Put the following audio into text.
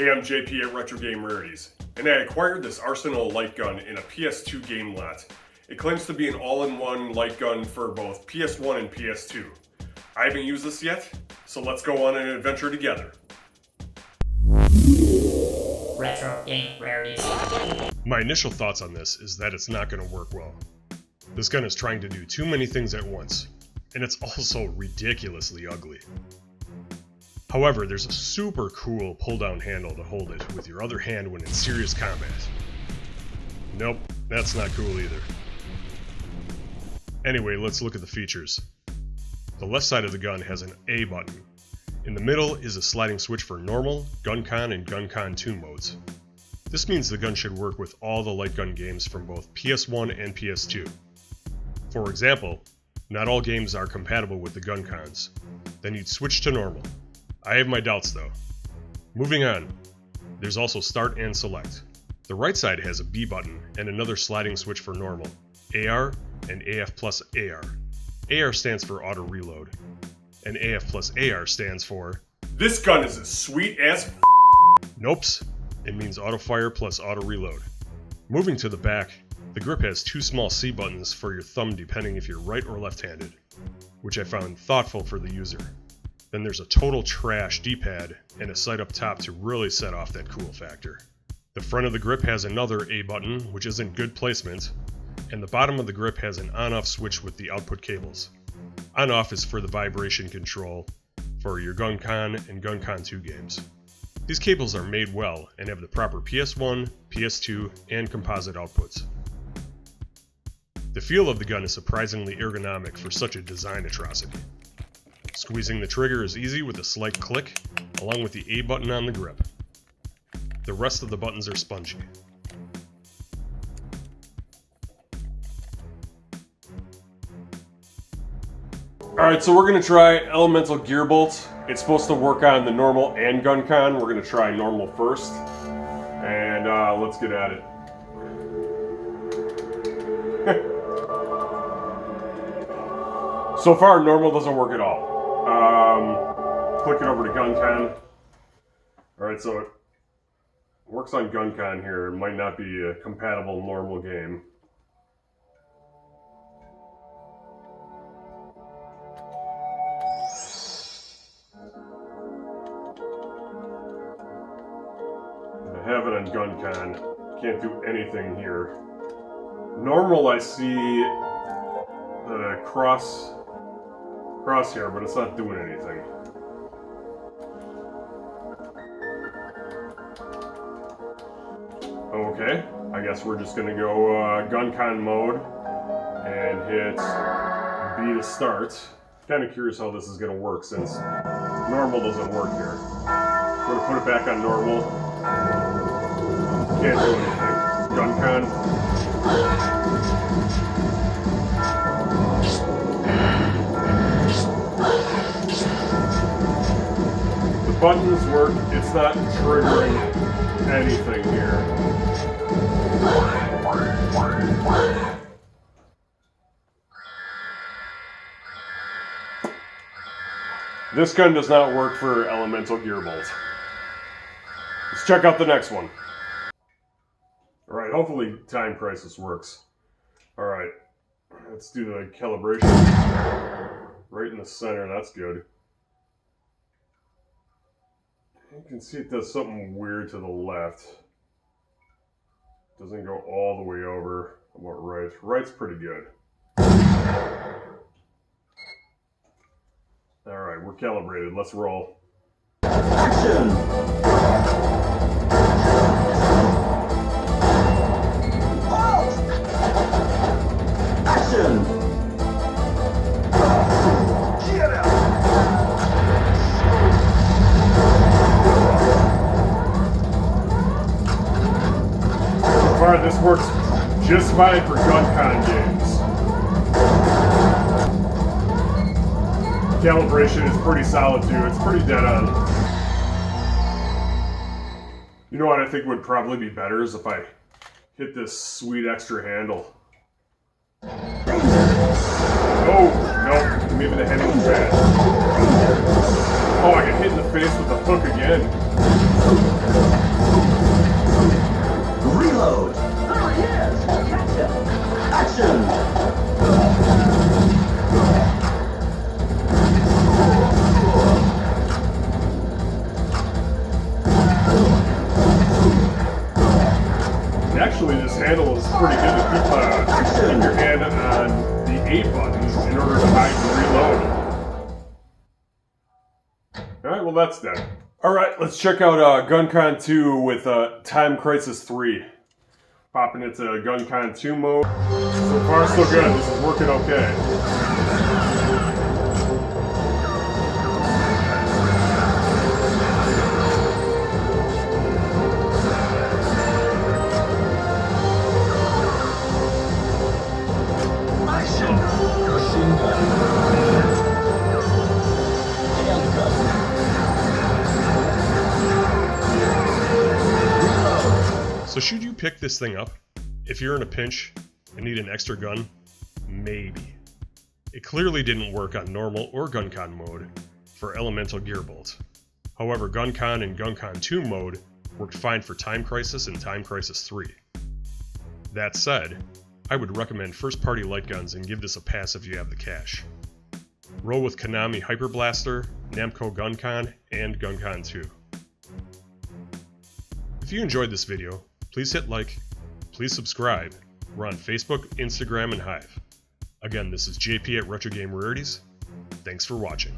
Hey, I'm JP at Retro Game Rarities, and I acquired this Arsenal Lightgun in a PS2 game lot. It claims to be an all-in-one light gun for both PS1 and PS2. I haven't used this yet, so let's go on an adventure together. Retro Game Rarities. My initial thoughts on this is that it's not going to work well. This gun is trying to do too many things at once, and it's also ridiculously ugly. However, there's a super cool pull-down handle to hold it with your other hand when in serious combat. Nope, that's not cool either. Anyway, let's look at the features. The left side of the gun has an A button. In the middle is a sliding switch for normal, Guncon and Guncon 2 modes. This means the gun should work with all the light gun games from both PS1 and PS2. For example, not all games are compatible with the Guncons. Then you'd switch to normal. I have my doubts though. Moving on, there's also start and select. The right side has a B button and another sliding switch for normal, AR and AF plus AR. AR stands for auto reload, and AF plus AR stands for This gun is as sweet as Nopes. It means auto fire plus auto reload. Moving to the back, the grip has two small C buttons for your thumb depending if you're right or left-handed, which I found thoughtful for the user. Then there's a total trash D-pad and a sight up top to really set off that cool factor. The front of the grip has another A button, which is in good placement, and the bottom of the grip has an on-off switch with the output cables. On-off is for the vibration control for your Guncon and Guncon 2 games. These cables are made well and have the proper PS1, PS2, and composite outputs. The feel of the gun is surprisingly ergonomic for such a design atrocity. Squeezing the trigger is easy with a slight click, along with the A button on the grip. The rest of the buttons are spongy. Alright, so we're going to try Elemental Gearbolt. It's supposed to work on the normal and Guncon. We're going to try normal first. And let's get at it. So far, normal doesn't work at all. Click it over to Guncon. Alright, so it works on Guncon here. It might not be a compatible normal game. I have it on Guncon. Can't do anything here. Normal, I see the crosshair, but it's not doing anything. Okay, I guess we're just gonna go Guncon mode and hit B to start. Kind of curious how this is gonna work since normal doesn't work here. We're gonna put it back on normal. Can't do anything. Guncon. The buttons work, it's not triggering anything here. This gun does not work for Elemental Gearbolt. Let's check out the next one. Alright, hopefully Time Crisis works. Alright, let's do the calibration. Right in the center, that's good. You can see it does something weird to the left. Doesn't go all the way over. How about right? Right's pretty good. Alright, we're calibrated. Let's roll. Action! Halt! Action! Get out! So far, this works just fine for Guncon games. Calibration is pretty solid too. It's pretty dead on. You know what I think would probably be better is if I hit this sweet extra handle. Oh, no, maybe the handle was bad. Oh, I got hit in the face with the hook again. Actually, this handle is pretty good to keep your hand on the A button in order to hide and reload. Alright, well that's done. Alright, let's check out Guncon 2 with Time Crisis 3. Popping into Guncon 2 mode. So far so good, this is working okay. Machine gun. Handgun. Reload. So should you pick this thing up? If you're in a pinch and need an extra gun, maybe. It clearly didn't work on normal or Guncon mode for Elemental Gearbolt. However, Guncon and Guncon 2 mode worked fine for Time Crisis and Time Crisis 3. That said, I would recommend first-party light guns and give this a pass if you have the cash. Roll with Konami Hyper Blaster, Namco Guncon, and Guncon 2. If you enjoyed this video, please hit like, please subscribe. We're on Facebook, Instagram, and Hive. Again, this is JP at Retro Game Rarities. Thanks for watching.